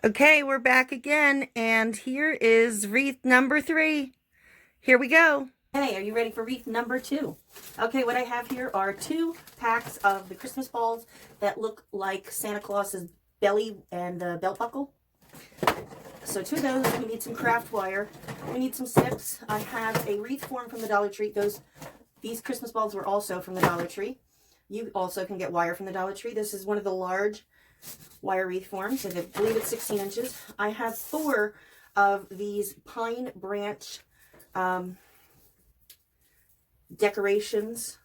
Okay, we're back again, and here is wreath number 3. Here we go. Hey, are you ready for wreath number 2? Okay, what I have here are 2 packs of the Christmas balls that look like Santa Claus's belly and belt buckle. So 2 of those. We need some craft wire. We need some snips. I have a wreath form from the Dollar Tree. These Christmas balls were also from the Dollar Tree. You also can get wire from the Dollar Tree. This is one of the large wire wreath forms. I believe it's 16 inches. I have 4 of these pine branch decorations,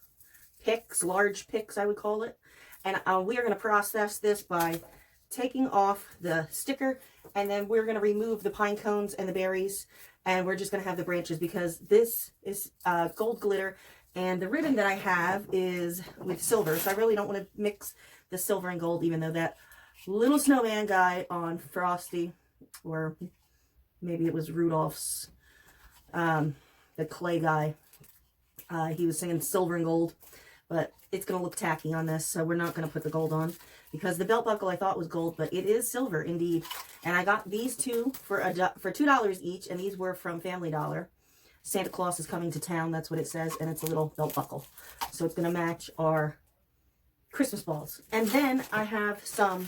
picks, large picks I would call it. And we are going to process this by taking off the sticker, and then we're going to remove the pine cones and the berries, and we're just going to have the branches because this is gold glitter, and the ribbon that I have is with silver, so I really don't want to mix the silver and gold, even though that little snowman guy on Frosty, or maybe it was Rudolph's, the clay guy, he was singing silver and gold, but it's going to look tacky on this, so we're not going to put the gold on, because the belt buckle I thought was gold, but it is silver indeed. And I got these 2 for $2 each, and these were from Family Dollar. Santa Claus is coming to town, that's what it says, and it's a little belt buckle, so it's going to match our Christmas balls. And then I have some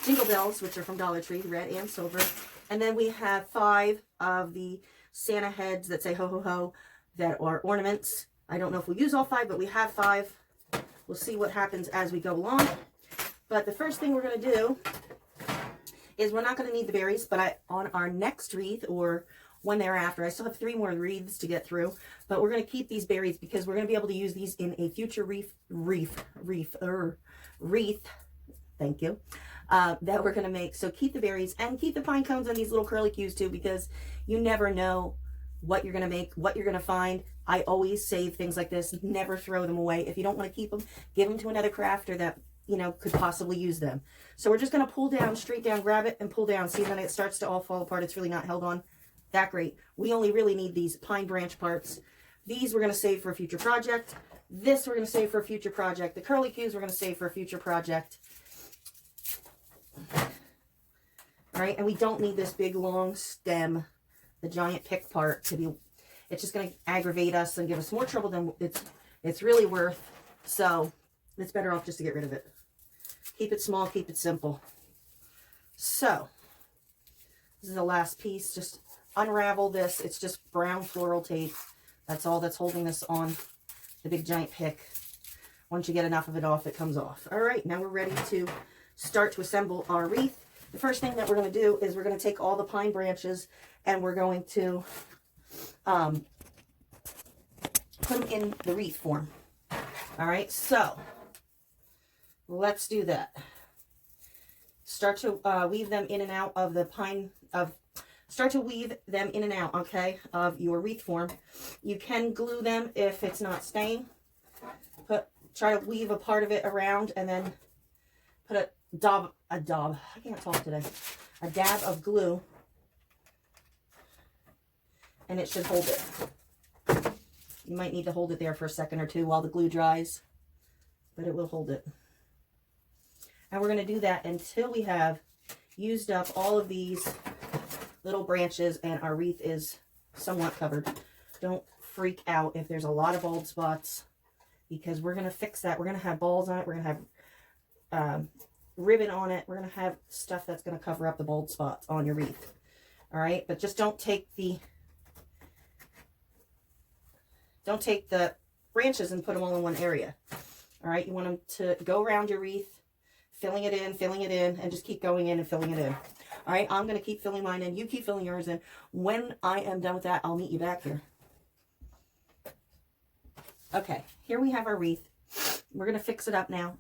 jingle bells, which are from Dollar Tree, red and silver. And then we have 5 of the Santa heads that say ho ho ho that are ornaments. I don't know if we'll use all 5, but we have 5. We'll see what happens as we go along. But the first thing we're going to do is we're not going to need the berries, but on our next wreath or one thereafter, I still have 3 more wreaths to get through, but we're going to keep these berries because we're going to be able to use these in a future wreath, thank you, that we're going to make. So keep the berries and keep the pine cones and these little curly cues too, because you never know what you're going to make, what you're going to find. I always save things like this, never throw them away. If you don't want to keep them, give them to another crafter that, you know, could possibly use them. So we're just going to pull down, straight down, grab it and pull down. See, when it starts to all fall apart, it's really not held on that great. We only really need these pine branch parts. These we're going to save for a future project. This we're going to save for a future project. The curly cues we're going to save for a future project. All right, and we don't need this big long stem, the giant pick part, to be. It's just going to aggravate us and give us more trouble than it's really worth. So it's better off just to get rid of it. Keep it small, keep it simple. So this is the last piece. Just unravel this. It's just brown floral tape. That's all that's holding this on the big giant pick. Once you get enough of it off, it comes off. All right, now we're ready to start to assemble our wreath. The first thing that we're going to do is we're going to take all the pine branches and we're going to put them in the wreath form. All right, so let's do that. Start to weave them in and out of the start to weave them in and out, okay, of your wreath form. You can glue them if it's not staying. Try to weave a part of it around and then put a dab, I can't talk today, a dab of glue, and it should hold it. You might need to hold it there for a second or two while the glue dries, but it will hold it. And we're going to do that until we have used up all of these little branches and our wreath is somewhat covered. Don't freak out if there's a lot of bald spots, because we're going to fix that. We're going to have balls on it. We're going to have ribbon on it. We're going to have stuff that's going to cover up the bald spots on your wreath. All right, but just don't take the branches and put them all in one area. All right, you want them to go around your wreath, filling it in, and just keep going in and filling it in. All right, I'm going to keep filling mine in. You keep filling yours in. When I am done with that, I'll meet you back here. Okay, here we have our wreath. We're going to fix it up now.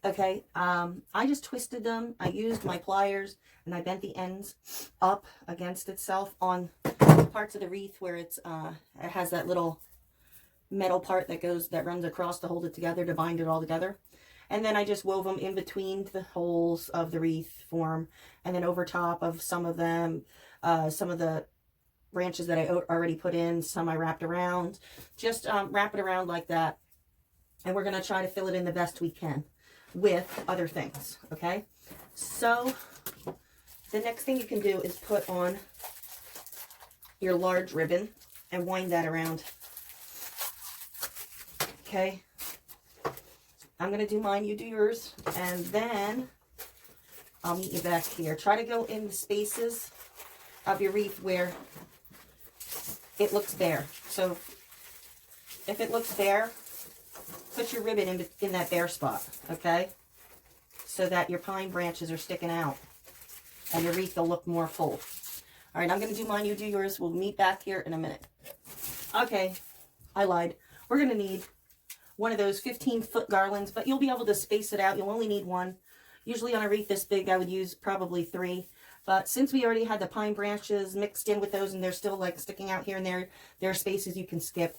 Okay, I just twisted them. I used my pliers, and I bent the ends up against itself on parts of the wreath where it has that little metal part that runs across to hold it together, to bind it all together. And then I just wove them in between the holes of the wreath form, and then over top of some of them, some of the branches that I already put in, some I wrapped around. Just wrap it around like that. And we're going to try to fill it in the best we can with other things, okay? So The next thing you can do is put on your large ribbon and wind that around. Okay. I'm going to do mine, you do yours, and then I'll meet you back here. Try to go in the spaces of your wreath where it looks bare. So if it looks bare, put your ribbon in that bare spot, okay? So that your pine branches are sticking out and your wreath will look more full. All right, I'm going to do mine, you do yours. We'll meet back here in a minute. Okay, I lied. We're going to need one of those 15-foot garlands, but you'll be able to space it out. You'll only need one. Usually on a wreath this big, I would use probably 3. But since we already had the pine branches mixed in with those and they're still like sticking out here and there are spaces you can skip.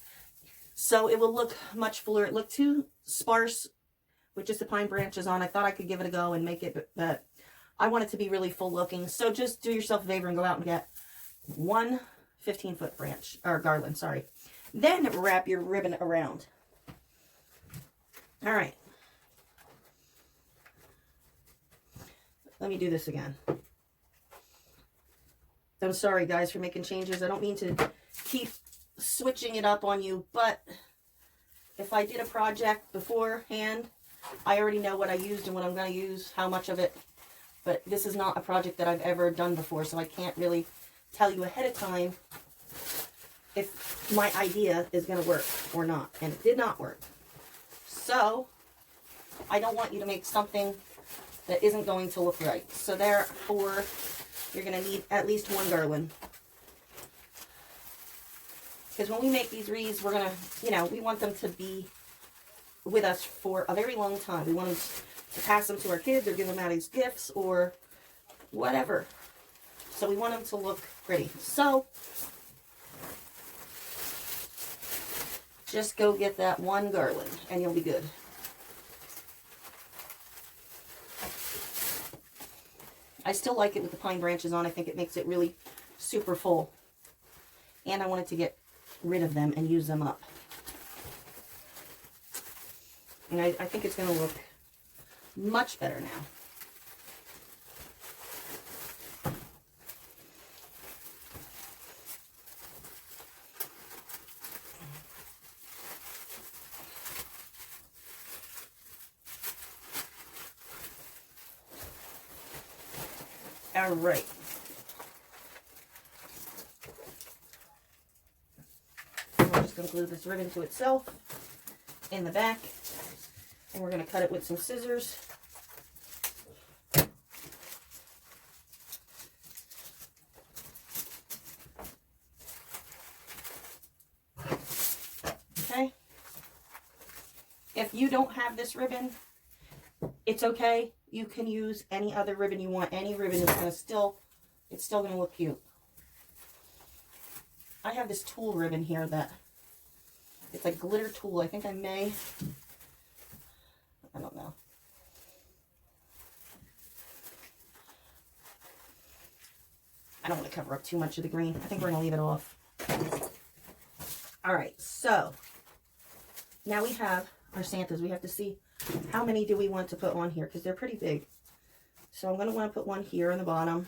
So it will look much fuller. It looked too sparse with just the pine branches on. I thought I could give it a go and make it, but I want it to be really full looking. So just do yourself a favor and go out and get one 15-foot branch, or garland, sorry. Then wrap your ribbon around. All right. Let me do this again. I'm sorry, guys, for making changes. I don't mean to keep switching it up on you, but if I did a project beforehand, I already know what I used and what I'm going to use, how much of it. But this is not a project that I've ever done before, so I can't really tell you ahead of time if my idea is going to work or not. And it did not work. So I don't want you to make something that isn't going to look right. So therefore, you're going to need at least one garland. Because when we make these wreaths, we're going to, we want them to be with us for a very long time. We want them to pass them to our kids or give them out as gifts or whatever. So we want them to look pretty. So just go get that one garland and you'll be good. I still like it with the pine branches on. I think it makes it really super full. And I wanted to get rid of them and use them up. And I think it's going to look much better now. All right. And we're just going to glue this ribbon to itself in the back. And we're going to cut it with some scissors. Okay. If you don't have this ribbon, it's okay. You can use any other ribbon you want. Any ribbon is going to it's still going to look cute. I have this tulle ribbon here that, it's a glitter tulle. I think I don't know. I don't want to cover up too much of the green. I think we're going to leave it off. All right, so now we have our Santas. We have to see how many do we want to put on here because they're pretty big. So I'm going to want to put one here on the bottom.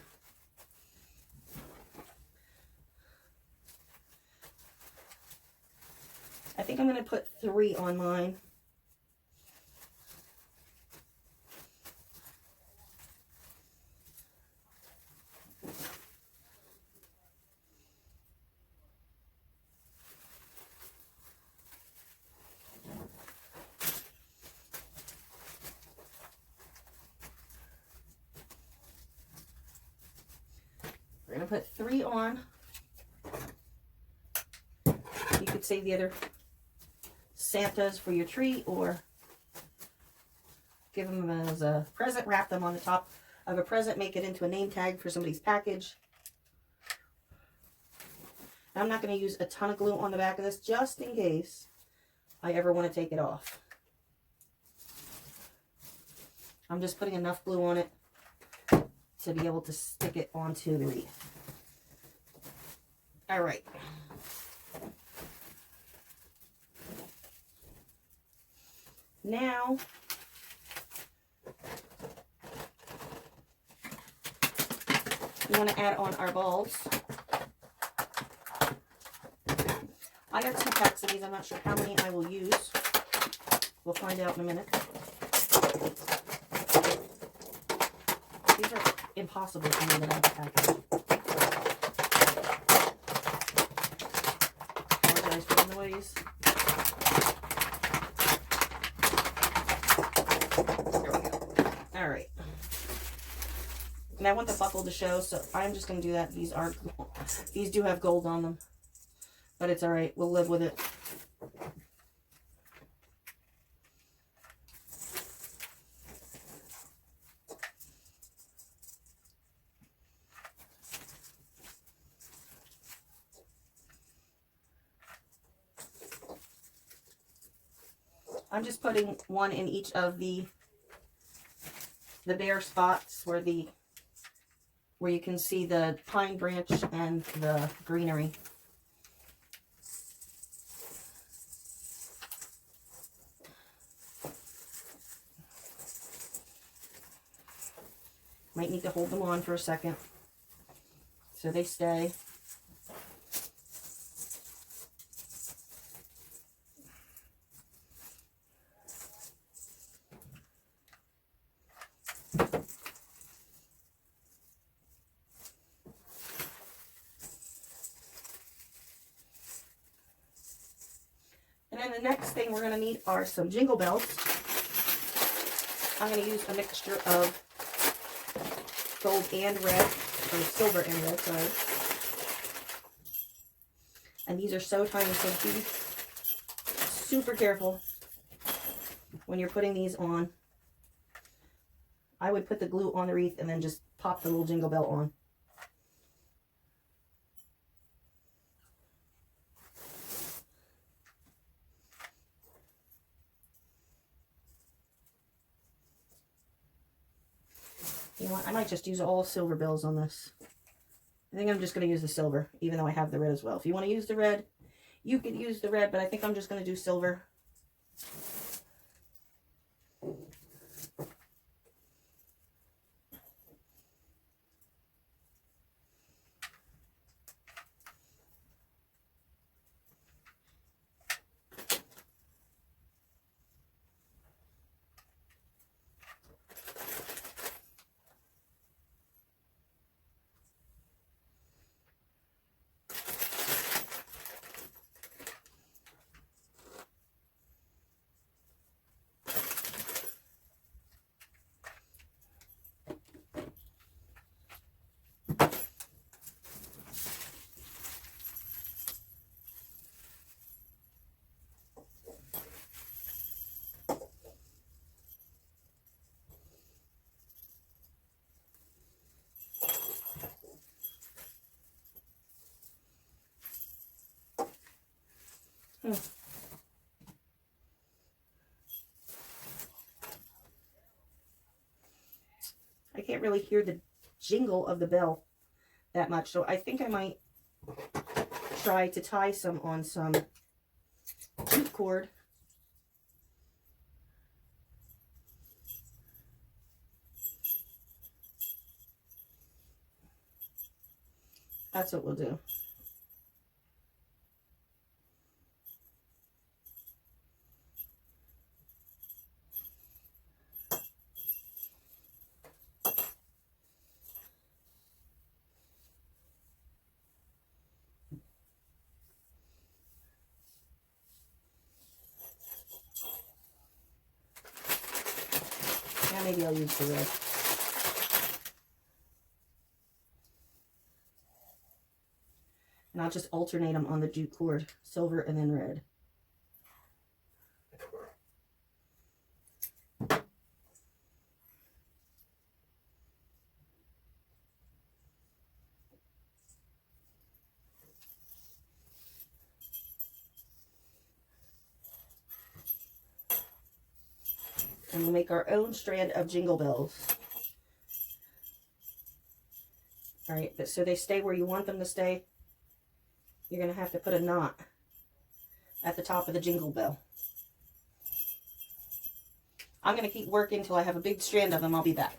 I think I'm going to put 3 on mine. We're going to put 3 on. You could save the other Santas for your tree or give them as a present. Wrap them on the top of a present. Make it into a name tag for somebody's package. I'm not going to use a ton of glue on the back of this just in case I ever want to take it off. I'm just putting enough glue on it to be able to stick it onto the wreath. All right. Now, We want to add on our balls. I got 2 packs of these. I'm not sure how many I will use. We'll find out in a minute. These are impossible for me that I have to package. Apologize for the noise. There we go. All right. And I want the buckle to show, so I'm just going to do that. These do have gold on them, but it's all right. We'll live with it. I'm just putting one in each of the bare spots where you can see the pine branch and the greenery. Might need to hold them on for a second so they stay. And then the next thing we're going to need are some jingle bells. I'm going to use a mixture of gold and red, or silver and red, sorry. And these are so tiny, so be super careful when you're putting these on. I would put the glue on the wreath and then just pop the little jingle bell on. You know what? I might just use all silver bells on this. I think I'm just going to use the silver, even though I have the red as well. If you want to use the red, you could use the red, but I think I'm just going to do silver. I can't really hear the jingle of the bell that much, so I think I might try to tie some on some jute cord. That's what we'll do. Now maybe I'll use the red. And I'll just alternate them on the jute cord, silver and then red. And we'll make our own strand of jingle bells. All right, but so they stay where you want them to stay. You're going to have to put a knot at the top of the jingle bell. I'm going to keep working until I have a big strand of them. I'll be back.